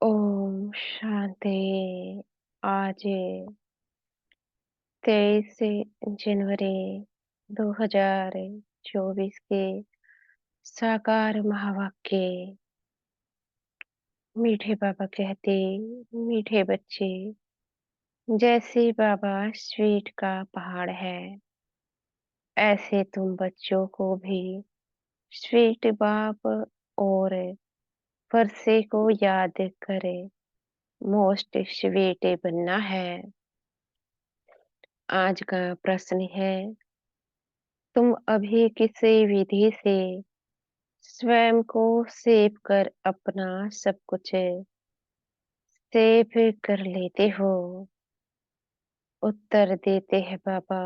ओम शांति। आज 23 जनवरी 2024 के साकार महावाक्य। मीठे बाबा कहते, मीठे बच्चे, जैसे बाबा स्वीट का पहाड़ है, ऐसे तुम बच्चों को भी स्वीट बाप और फरसे को याद करे मोस्ट स्वीट बनना है। आज का प्रश्न है, तुम अभी किस विधि से स्वयं को सेव कर अपना सब कुछ सेव कर लेते हो? उत्तर देते हैं बाबा,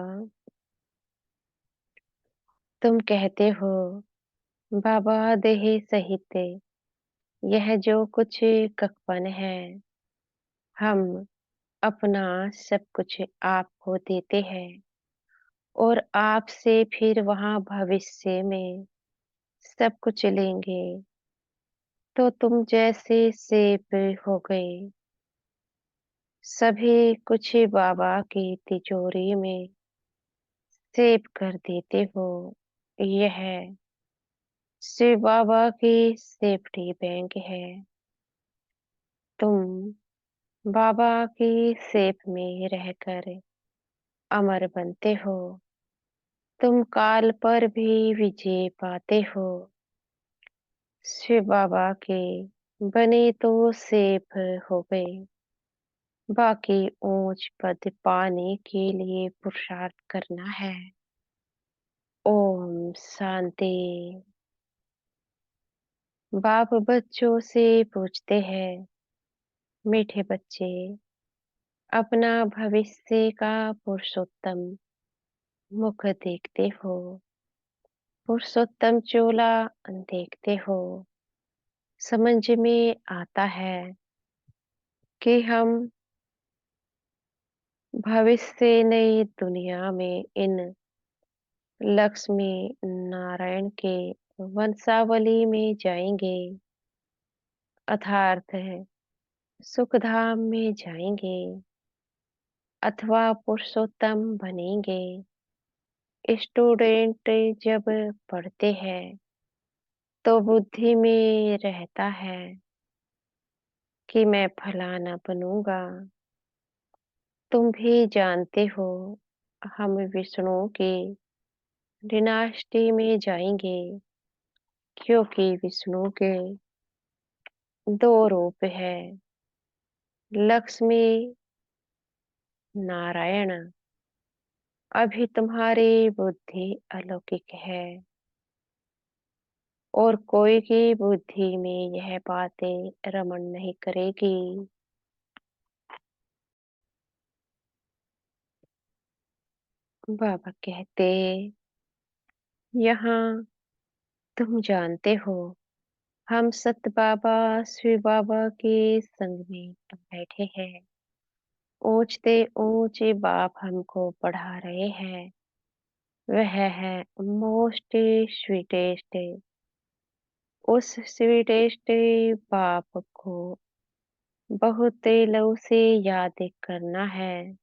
तुम कहते हो बाबा देह सहित यह जो कुछ ककपन है, हम अपना सब कुछ आपको देते हैं और आपसे फिर वहां भविष्य में सब कुछ लेंगे। तो तुम जैसे सेब हो गए, सभी कुछ बाबा की तिजोरी में सेव कर देते हो। यह शिव बाबा की सेफ्टी बैंक है। तुम बाबा की सेफ में रहकर अमर बनते हो। तुम काल पर भी विजय पाते हो। शिव बाबा के बने तो सेफ हो गए, बाकी ऊंच पद पाने के लिए पुरुषार्थ करना है। ओम शांति। बाप बच्चों से पूछते हैं, मीठे बच्चे, अपना भविष्य का पुरुषोत्तम मुख देखते हो, पुरुषोत्तम चोला देखते हो। समझ में आता है कि हम भविष्य नई दुनिया में इन लक्ष्मी नारायण के वंशावली में जाएंगे, अर्थात सुखधाम में जाएंगे अथवा पुरुषोत्तम बनेंगे। स्टूडेंट जब पढ़ते हैं तो बुद्धि में रहता है कि मैं फलाना बनूंगा। तुम भी जानते हो, हम विष्णु की डिनास्टी में जाएंगे, क्योंकि विष्णु के दो रूप हैं, लक्ष्मी नारायण। अभी तुम्हारी बुद्धि अलौकिक है और कोई की बुद्धि में यह बातें रमण नहीं करेगी। बाबा कहते, यहाँ तुम जानते हो, हम सत बाबा शिव बाबा के संग में बैठे हैं। ऊंचते ऊंचे बाप हमको पढ़ा रहे हैं। वह है मोस्ट स्वीटेस्ट। उस स्वीटेस्ट बाप को बहुत लव से याद करना है,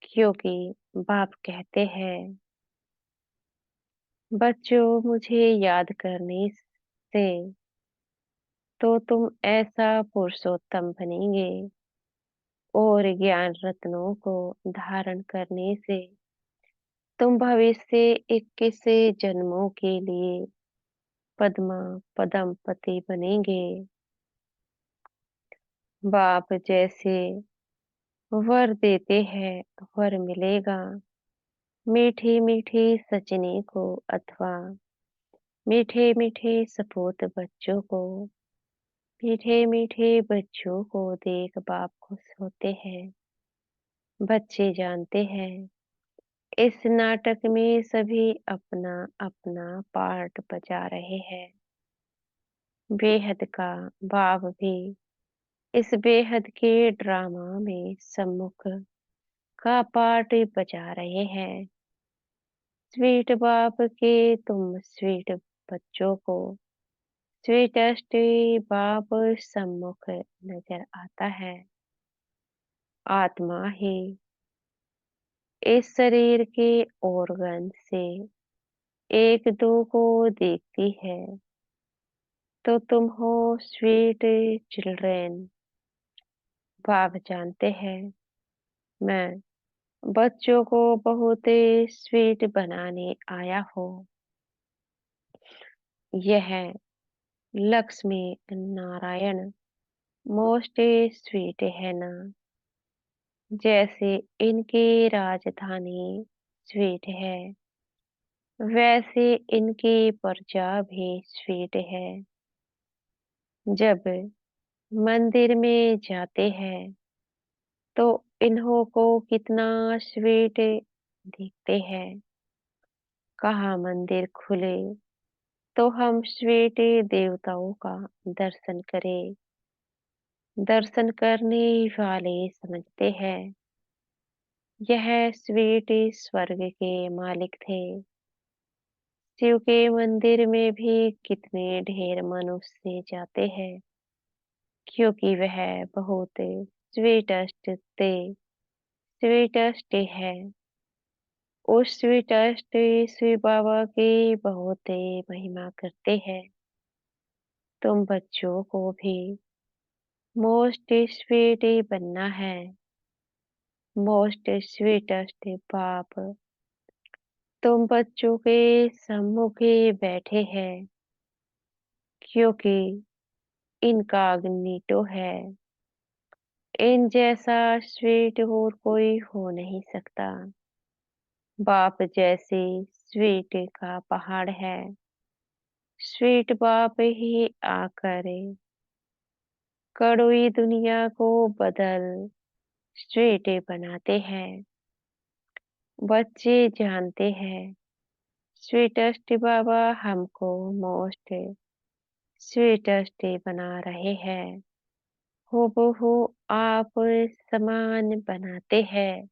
क्योंकि बाप कहते हैं, बच्चों मुझे याद करने से तो तुम ऐसा पुरुषोत्तम बनेंगे और ज्ञान रत्नों को धारण करने से तुम भविष्य 21 जन्मों के लिए पद्मा पदम पति बनेंगे। बाप जैसे वर देते हैं, वर मिलेगा। मीठी मीठी सजनी को अथवा मीठे मीठे सपूत बच्चों को, मीठे मीठे बच्चों को देख बाप खुश होते हैं। बच्चे जानते हैं, इस नाटक में सभी अपना अपना पार्ट बजा रहे हैं। बेहद का बाप भी इस बेहद के ड्रामा में सम्मुख का पार्ट बजा रहे हैं। स्वीट बाप के तुम स्वीट बच्चों को स्वीटेस्ट बाप सम्मुख नजर आता है। आत्मा ही इस शरीर के ऑर्गन से एक दो को देखती है, तो तुम हो स्वीट चिल्ड्रेन। बाप जानते हैं, मैं बच्चों को बहुत स्वीट बनाने आया हूँ। यह लक्ष्मी नारायण मोस्ट स्वीट है ना, जैसे इनकी राजधानी स्वीट है, वैसे इनकी प्रजा भी स्वीट है। जब मंदिर में जाते हैं तो इन्हों को कितना स्वीट दिखते हैं। कहाँ मंदिर खुले तो हम स्वीट देवताओं का दर्शन करें। दर्शन करने वाले समझते हैं यह स्वीट स्वर्ग के मालिक थे। शिव के मंदिर में भी कितने ढेर मनुष्य जाते हैं, क्योंकि वह बहुत स्वीटेस्ट थे, स्वीटेस्ट है। उस स्वीटेस्ट शिव बाबा की बहुत महिमा करते हैं। तुम बच्चों को भी मोस्ट स्वीट बनना है। मोस्ट स्वीटेस्ट बाप तुम बच्चों के सम्मुख ही बैठे हैं, क्योंकि इनकॉग्निटो है। इन जैसा स्वीट और कोई हो नहीं सकता। बाप जैसे स्वीट का पहाड़ है। स्वीट बाप ही आकर कड़वी दुनिया को बदल स्वीट बनाते हैं। बच्चे जानते हैं स्वीटेस्ट बाबा हमको मोस्ट स्वीटेस्ट बना रहे हैं। हूबहू आप समान बनाते हैं।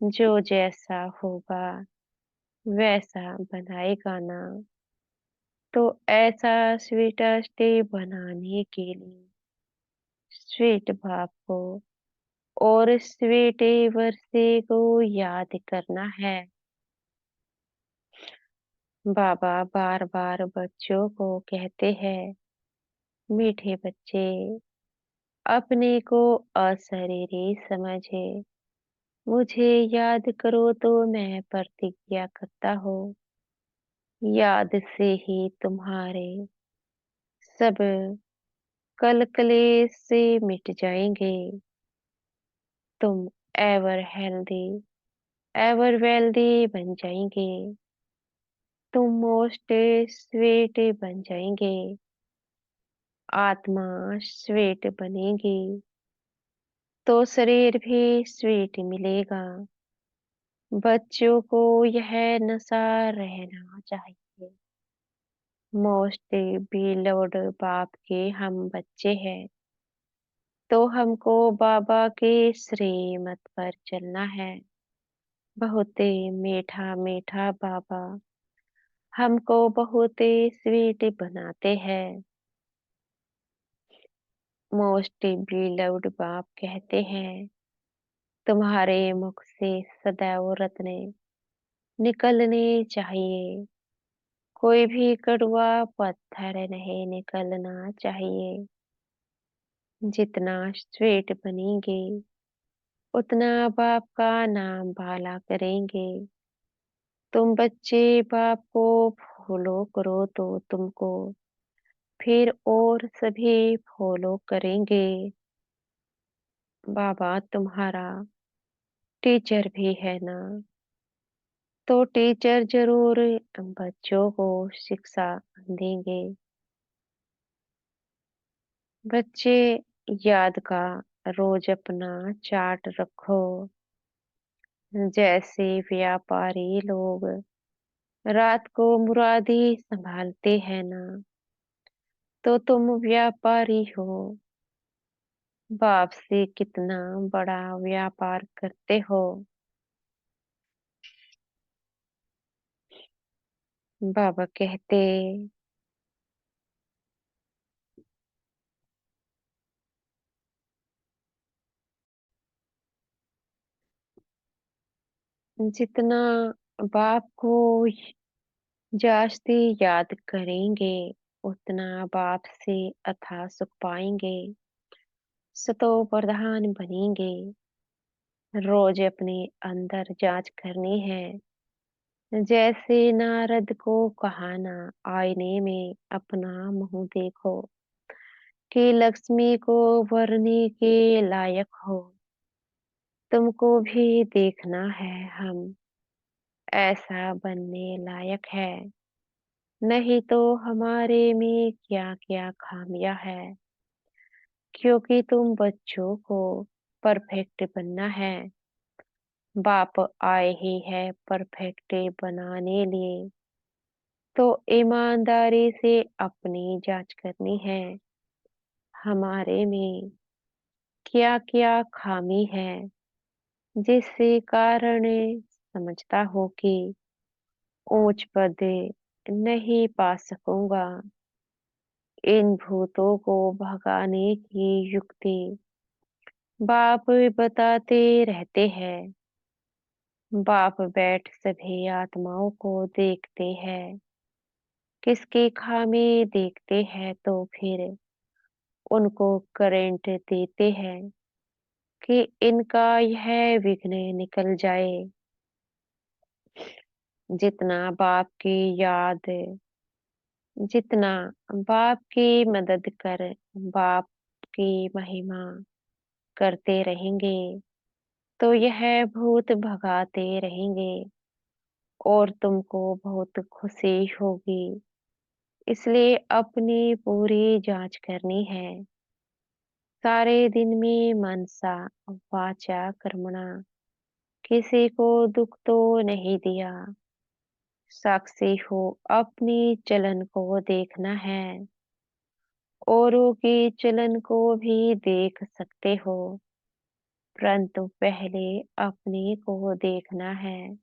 जो जैसा होगा वैसा बनाएगा ना। तो ऐसा स्वीटेस्ट बनाने के लिए स्वीट बाप को और स्वीट वर्षे को याद करना है। बाबा बार बार बच्चों को कहते हैं, मीठे बच्चे अपने को अशरीरी समझे मुझे याद करो तो मैं प्रतिज्ञा करता हूँ, याद से ही तुम्हारे सब कल कलेश से मिट जाएंगे। तुम एवर हेल्दी एवर वेल्दी बन जाएंगे। तुम मोस्ट स्वीट बन जाएंगे। आत्मा स्वीट बनेगी तो शरीर भी स्वीट मिलेगा। बच्चों को यह नशा रहना चाहिए। मोस्ट बिलोव्ड बाप के हम बच्चे हैं, तो हमको बाबा के श्रीमत पर चलना है। बहुत मीठा मीठा बाबा हमको बहुत स्वीट बनाते हैं। मोस्ट बिलोव्ड बाप कहते हैं, तुम्हारे मुख से सदैव रत्न निकलने चाहिए। कोई भी कड़वा पत्थर नहीं निकलना चाहिए। जितना स्वीट बनेंगे उतना बाप का नाम भाला करेंगे। तुम बच्चे बाप को फॉलो करो तो तुमको फिर और सभी फॉलो करेंगे। बाबा तुम्हारा टीचर भी है ना, तो टीचर जरूर बच्चों को शिक्षा देंगे। बच्चे याद का रोज अपना चार्ट रखो। जैसे व्यापारी लोग रात को मुरादी संभालते हैं ना, तो तुम व्यापारी हो। बाप से कितना बड़ा व्यापार करते हो। बाबा कहते, जितना बाप को जास्ती याद करेंगे, उतना बाप से अथाह सुख पाएंगे। सतो प्रधान बनेंगे। रोज अपने अंदर जांच करनी है। जैसे नारद को कहाना, आईने में अपना मुंह देखो कि लक्ष्मी को वरने के लायक हो। तुमको भी देखना है, हम ऐसा बनने लायक है। नहीं तो हमारे में क्या क्या खामियां है। क्योंकि तुम बच्चों को परफेक्ट बनना है। बाप आए ही है परफेक्ट बनाने लिए। तो ईमानदारी से अपनी जांच करनी है। हमारे में क्या क्या खामी है, जिससे कारण समझता हो कि ऊंच पद नहीं पा सकूंगा। इन भूतों को भगाने की युक्ति बाप बताते रहते हैं। बाप बैठ सभी आत्माओं को देखते हैं। किसकी खामी देखते हैं तो फिर उनको करंट देते हैं कि इनका यह विघ्न निकल जाए। जितना बाप की याद, जितना बाप की मदद कर बाप की महिमा करते रहेंगे, तो यह भूत भगाते रहेंगे और तुमको बहुत खुशी होगी। इसलिए अपनी पूरी जांच करनी है। सारे दिन में मनसा वाचा कर्मणा किसी को दुख तो नहीं दिया। साक्षी हो, अपनी चलन को देखना है। औरों की चलन को भी देख सकते हो, परंतु पहले अपने को देखना है।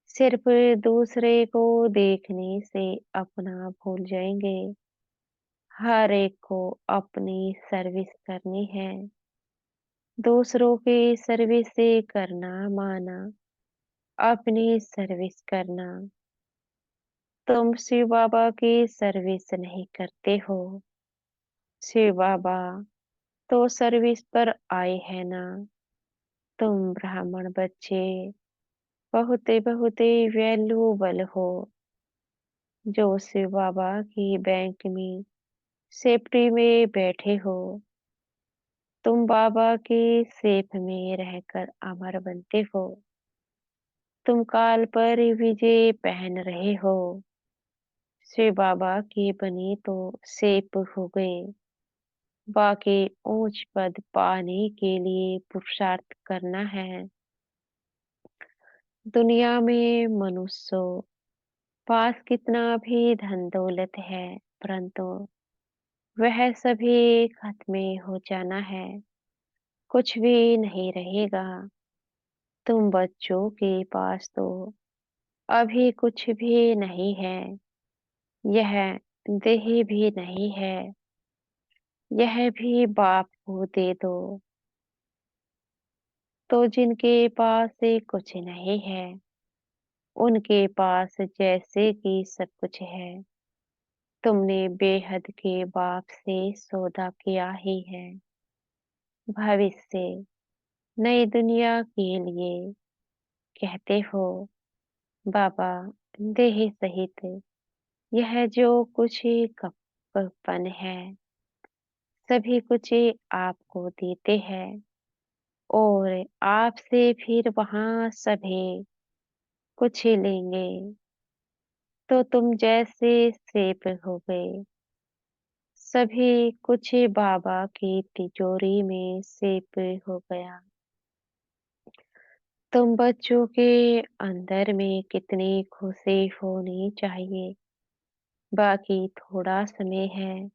सिर्फ दूसरे को देखने से अपना भूल जाएंगे। हर एक को अपनी सर्विस करनी है। दूसरों की सर्विस से करना माना अपनी सर्विस करना। तुम शिव बाबा की सर्विस नहीं करते हो। शिव बाबा तो सर्विस पर आए हैं ना। तुम ब्राह्मण बच्चे बहुत बहुत वैल्यूबल हो, जो शिव बाबा की बैंक में सेफ्टी में बैठे हो। तुम बाबा की सेफ में रहकर अमर बनते हो। तुम काल पर विजय पहन रहे हो। शिव बाबा की बनी तो सेफ हो गए। बाकी ऊंच पद पाने के लिए पुरुषार्थ करना है। दुनिया में मनुष्यों पास कितना भी धन दौलत है, परंतु वह सभी खत्म हो जाना है। कुछ भी नहीं रहेगा। तुम बच्चों के पास तो अभी कुछ भी नहीं है। यह देह भी नहीं है। यह भी बाप को दे दो। तो जिनके पास से कुछ नहीं है, उनके पास जैसे कि सब कुछ है। तुमने बेहद के बाप से सौदा किया ही है। भविष्य नई दुनिया के लिए कहते हो। बाबा देह सहित यह जो कुछ कपन है, सभी कुछ आपको देते हैं और आपसे फिर वहां सभी कुछ लेंगे। तो तुम जैसे सेब हो गए। सभी कुछ बाबा की तिजोरी में सेब हो गया। तुम बच्चों के अंदर में कितनी खुशी होनी चाहिए। बाकी थोड़ा समय है,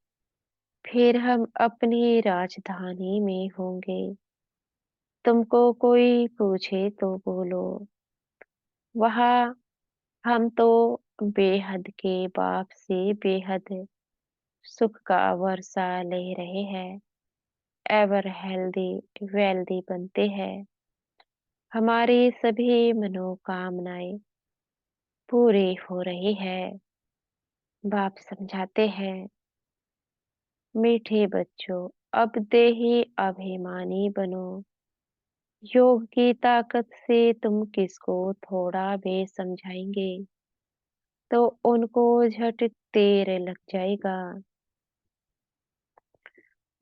फिर हम अपनी राजधानी में होंगे। तुमको कोई पूछे तो बोलो, वहाँ हम तो बेहद के बाप से बेहद सुख का वर्षा ले रहे हैं। एवर हेल्दी वेल्दी बनते हैं। हमारी सभी मनोकामनाएं पूरी हो रही है। बाप समझाते हैं, मीठे बच्चों, अब देही अभिमानी बनो। योग की ताकत से तुम किसको थोड़ा भी समझाएंगे तो उनको झट तीर लग जाएगा।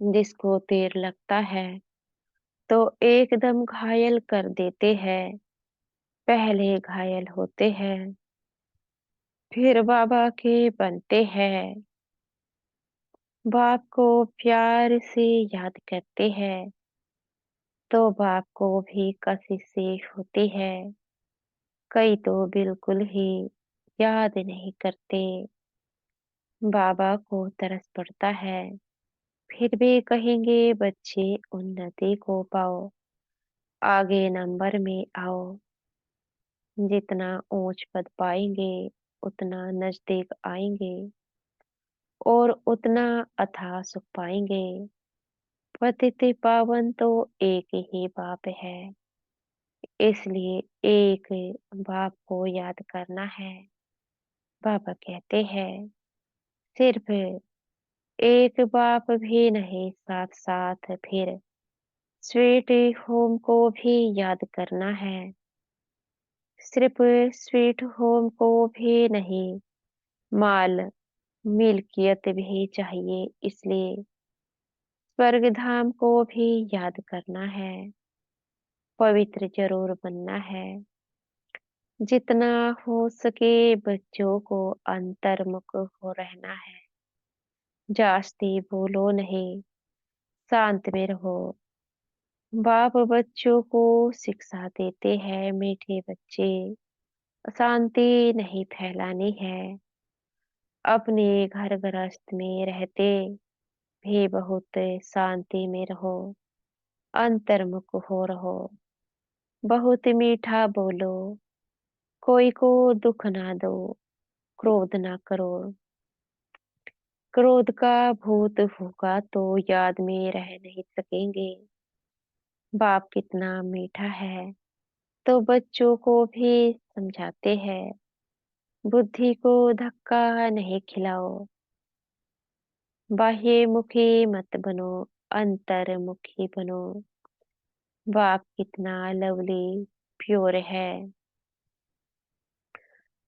जिसको तीर लगता है तो एकदम घायल कर देते हैं। पहले घायल होते हैं, फिर बाबा के बनते हैं। बाप को प्यार से याद करते हैं तो बाप को भी कशिश सी होती है। कई तो बिल्कुल ही याद नहीं करते। बाबा को तरस पड़ता है, फिर भी कहेंगे बच्चे उन्नति को पाओ, आगे नंबर में आओ। जितना ऊंच पद पाएंगे उतना नजदीक आएंगे और उतना अथाह सुख पाएंगे। पतित पावन तो एक ही बाप है, इसलिए एक बाप को याद करना है। बाबा कहते हैं, सिर्फ एक बाप भी नहीं, साथ साथ फिर स्वीट होम को भी याद करना है। सिर्फ स्वीट होम को भी नहीं, माल मिल्कियत भी चाहिए, इसलिए स्वर्ग धाम को भी याद करना है। पवित्र जरूर बनना है। जितना हो सके बच्चों को अंतर्मुख हो रहना है। जास्ती बोलो नहीं, शांत में रहो। बाप बच्चों को शिक्षा देते हैं, मीठे बच्चे, अशांति नहीं फैलानी है। अपने घर गृहस्थ में रहते भी बहुत शांति में रहो, अंतर्मुख हो रहो। बहुत मीठा बोलो, कोई को दुख ना दो, क्रोध ना करो। क्रोध का भूत होगा तो याद में रह नहीं सकेंगे। बाप कितना मीठा है तो बच्चों को भी समझाते हैं, बुद्धि को धक्का नहीं खिलाओ। बाह्यमुखी मत बनो, अंतर्मुखी बनो। बाप कितना लवली प्योर है।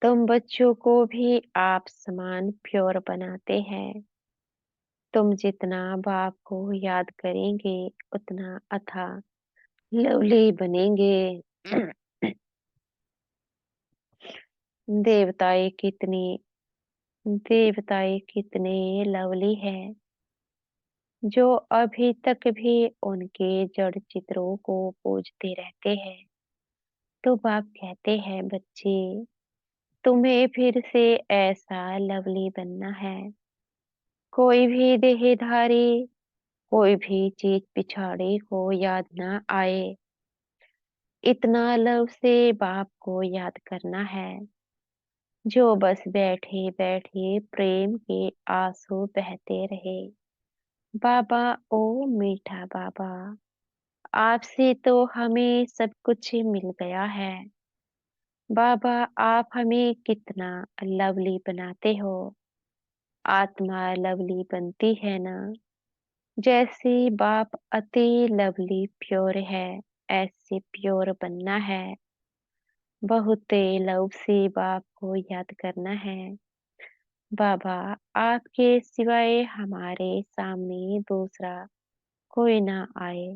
तुम बच्चों को भी आप समान प्योर बनाते हैं। तुम जितना बाप को याद करेंगे उतना अथाह लवली बनेंगे। देवताएं कितनी देवताएं कितने लवली हैं, जो अभी तक भी उनके जड़ चित्रों को पूजते रहते हैं। तो बाप कहते हैं, बच्चे तुम्हें फिर से ऐसा लवली बनना है। कोई भी देहधारी, कोई भी चीज पिछाड़ी को याद ना आए, इतना लव से बाप को याद करना है। जो बस बैठे बैठे प्रेम के आंसू बहते रहे। बाबा, ओ मीठा बाबा, आपसे तो हमें सब कुछ मिल गया है। बाबा, आप हमें कितना लवली बनाते हो। आत्मा लवली बनती है ना। जैसे बाप अति लवली प्योर है, ऐसे प्योर बनना है। बहुत लव से बाप को याद करना है। बाबा, आपके सिवाय हमारे सामने दूसरा कोई ना आए।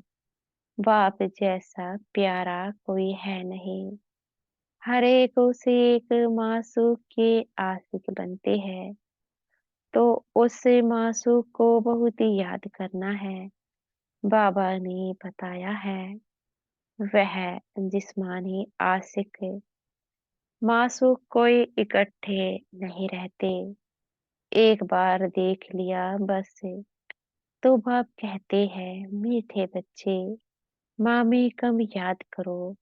बाप जैसा प्यारा कोई है नहीं। हर एक उसे एक मासूक के आशिक बनते हैं, तो उस मासूक को बहुत ही याद करना है। बाबा ने बताया है, वह जिस्मानी आशिक मासूक कोई इकट्ठे नहीं रहते। एक बार देख लिया बस। तो बाप कहते हैं, मीठे बच्चे, मामी कम याद करो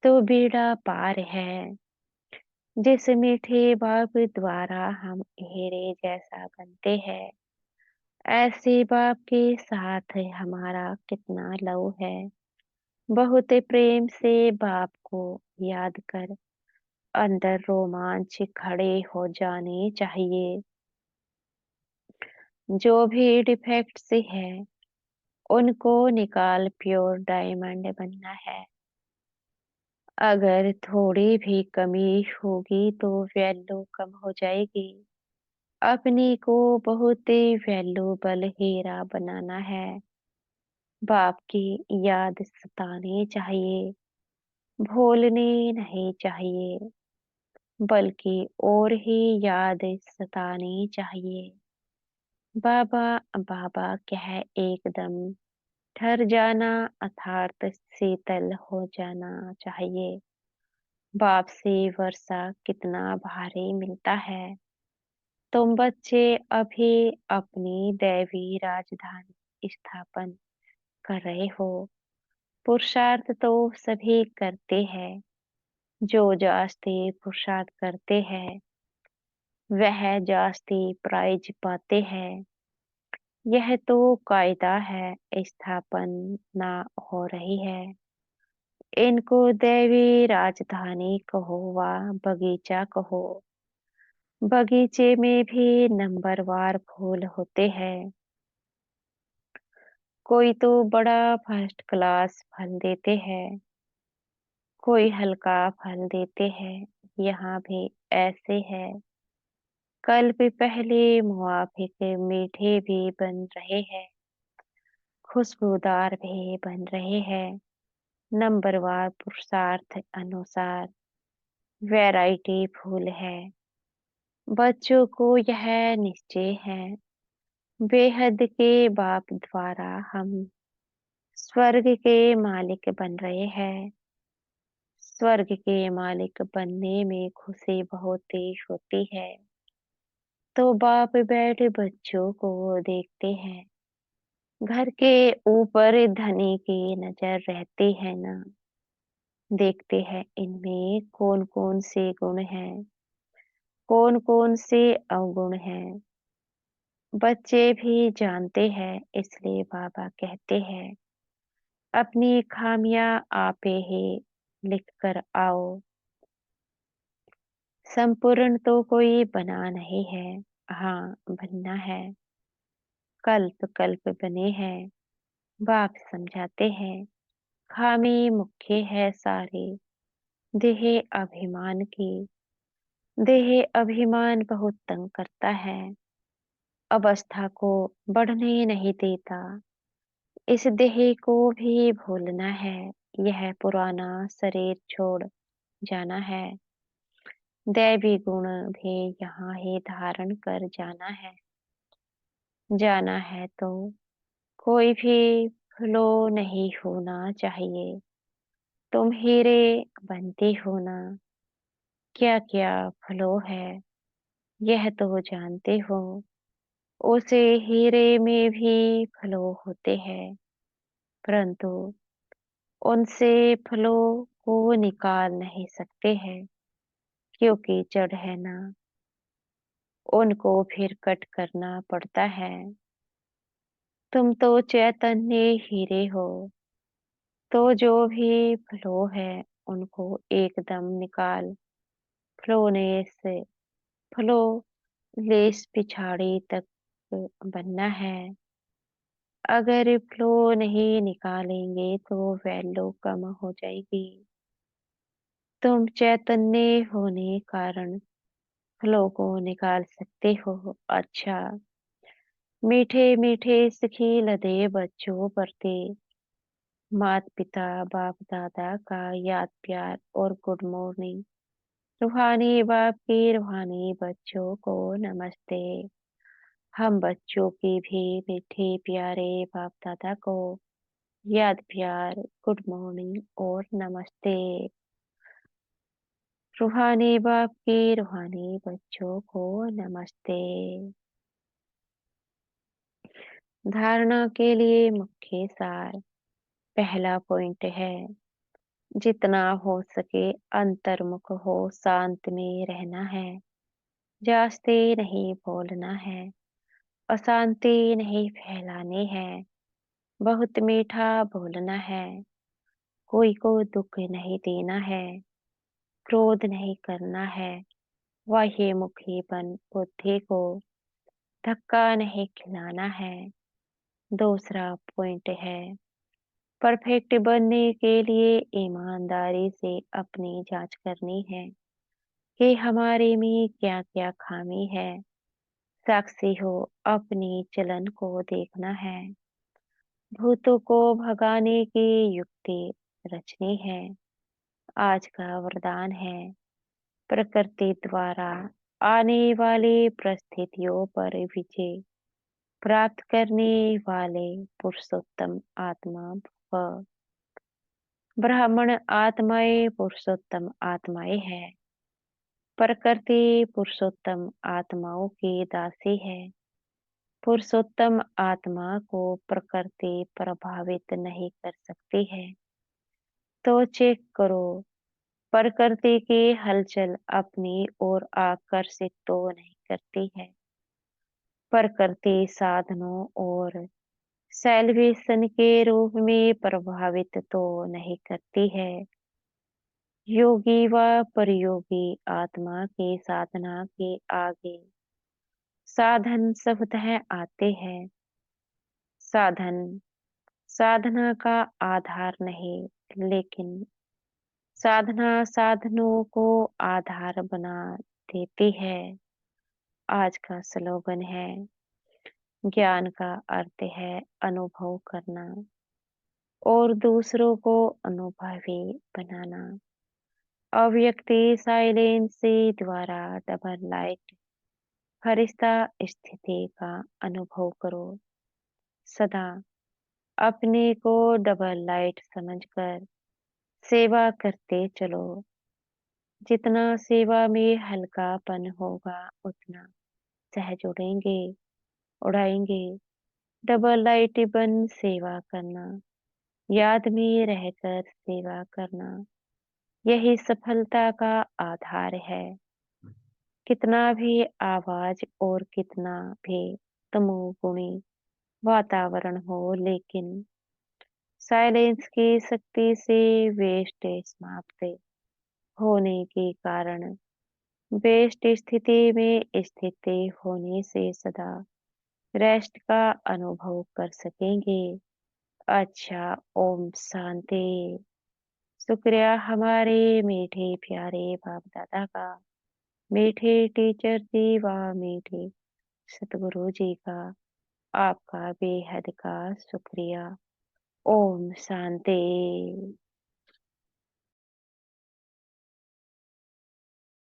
तो बेड़ा पार है। जिस मीठे बाप द्वारा हम हीरे जैसा बनते हैं, ऐसे बाप के साथ हमारा कितना लव है। बहुत प्रेम से बाप को याद कर अंदर रोमांच खड़े हो जाने चाहिए। जो भी डिफेक्ट्स है उनको निकाल प्योर डायमंड बनना है। अगर थोड़ी भी कमी होगी तो वैल्यू कम हो जाएगी। अपने को बहुत ही वैल्यूबल हीरा बनाना है। बाप की याद सतानी चाहिए, भूलनी नहीं चाहिए, बल्कि और ही याद सतानी चाहिए। बाबा बाबा कह एकदम ठहर जाना अर्थात शीतल हो जाना चाहिए। बाप से वर्षा कितना भारी मिलता है। तुम बच्चे अभी अपनी दैवी राजधानी स्थापन कर रहे हो। पुरुषार्थ तो सभी करते हैं। जो जास्ती पुरुषार्थ करते हैं वह जास्ती प्राइज पाते हैं। यह तो कायदा है। स्थापना हो रही है। इनको दैवी राजधानी कहो व बगीचा कहो। बगीचे में भी नंबरवार फूल होते हैं। कोई तो बड़ा फर्स्ट क्लास फल देते हैं, कोई हल्का फल देते हैं। यहाँ भी ऐसे है। कल भी पहले मुआफिक मीठे भी बन रहे हैं, खुशबूदार भी बन रहे हैं। नंबरवार पुरुषार्थ अनुसार वैरायटी फूल है। बच्चों को यह निश्चय है। बेहद के बाप द्वारा हम स्वर्ग के मालिक बन रहे हैं। स्वर्ग के मालिक बनने में खुशी बहुत तेज होती है। तो बाप बैठे बच्चों को देखते हैं। घर के ऊपर धनी की नजर रहती है ना। देखते हैं इनमें कौन कौन से गुण हैं, कौन कौन से अवगुण हैं। बच्चे भी जानते हैं इसलिए बाबा कहते हैं अपनी खामियां आपे ही लिख कर आओ। संपूर्ण तो कोई बना नहीं है। हाँ बनना है। कल्प कल्प बने हैं। बाप समझाते हैं खामी मुख्य है सारी देह अभिमान की। देह अभिमान बहुत तंग करता है। अवस्था को बढ़ने नहीं देता। इस देह को भी भूलना है। यह पुराना शरीर छोड़ जाना है। दैवी गुण भी यहाँ ही धारण कर जाना है। जाना है तो कोई भी फ्लो नहीं होना चाहिए। तुम हीरे बनते हो ना। क्या क्या फ्लो है यह तो जानते हो। उसे हीरे में भी फ्लो होते हैं, परंतु उनसे फलों को निकाल नहीं सकते हैं क्योंकि जड़ है ना। उनको फिर कट करना पड़ता है। तुम तो चैतन्य हीरे हो। तो जो भी फ्लो है उनको एकदम निकाल फ्लोने से फ्लो लेस पिछाड़ी तक बनना है। अगर फ्लो नहीं निकालेंगे तो वैल्यू कम हो जाएगी। तुम चैतन्य होने कारण फलों को निकाल सकते हो। अच्छा मीठे मीठे सिखी लदे बच्चों प्रति माता पिता बाप दादा का याद प्यार और गुड मॉर्निंग। रूहानी बाप की रूहानी बच्चों को नमस्ते। हम बच्चों की भी मीठे प्यारे बाप दादा को याद प्यार गुड मॉर्निंग और नमस्ते। रूहानी बाप की रूहानी बच्चों को नमस्ते। धारणा के लिए मुख्य सार पहला पॉइंट है जितना हो सके अंतर्मुख हो शांत में रहना है। जास्ती नहीं बोलना है। अशांति नहीं फैलानी है। बहुत मीठा बोलना है। कोई को दुख नहीं देना है, क्रोध नहीं करना है, वाह्य मुखी बन बुद्धि को धक्का नहीं खिलाना है। दूसरा पॉइंट है, परफेक्ट बनने के लिए ईमानदारी से अपनी जांच करनी है कि हमारे में क्या-क्या खामी है। साक्षी हो अपनी चलन को देखना है। भूतों को भगाने की युक्ति रचनी है। आज का वरदान है, प्रकृति द्वारा आने वाली परिस्थितियों पर विजय प्राप्त करने वाले पुरुषोत्तम आत्मा भव। ब्राह्मण आत्माएं पुरुषोत्तम आत्माएं हैं। प्रकृति पुरुषोत्तम आत्माओं की दासी है। पुरुषोत्तम आत्मा को प्रकृति प्रभावित नहीं कर सकती है। तो चेक करो, प्रकृति की हलचल अपनी ओर आकर्षित तो नहीं करती है। प्रकृति साधनों और सेलिब्रेशन के रूप में प्रभावित तो नहीं करती है। योगी व परयोगी आत्मा की साधना के आगे साधन शब्द आते हैं। साधन साधना का आधार नहीं, लेकिन साधना साधनों को आधार बना देती है। आज का स्लोगन है, ज्ञान का अर्थ है अनुभव करना और दूसरों को अनुभवी बनाना। अव्यक्ति साइलेंस द्वारा डबल लाइट फरिश्ता स्थिति का अनुभव करो। सदा अपने को डबल लाइट समझकर सेवा करते चलो। जितना सेवा में हल्कापन होगा, उतना सहज उड़ाएंगे। डबल लाइट बन सेवा करना, याद में रहकर सेवा करना, यही सफलता का आधार है। कितना भी आवाज और कितना भी तमोगुणी वातावरण हो, लेकिन साइलेंस की शक्ति से वेस्ट समाप्त होने के कारण बेस्ट स्थिति में स्थिति होने से सदा रेस्ट का अनुभव कर सकेंगे। अच्छा, ओम शांति। शुक्रिया हमारे मीठे प्यारे बाप दादा का, मीठे टीचर जी व मीठे सतगुरु जी का। आपका बेहद का शुक्रिया। ओम शांति।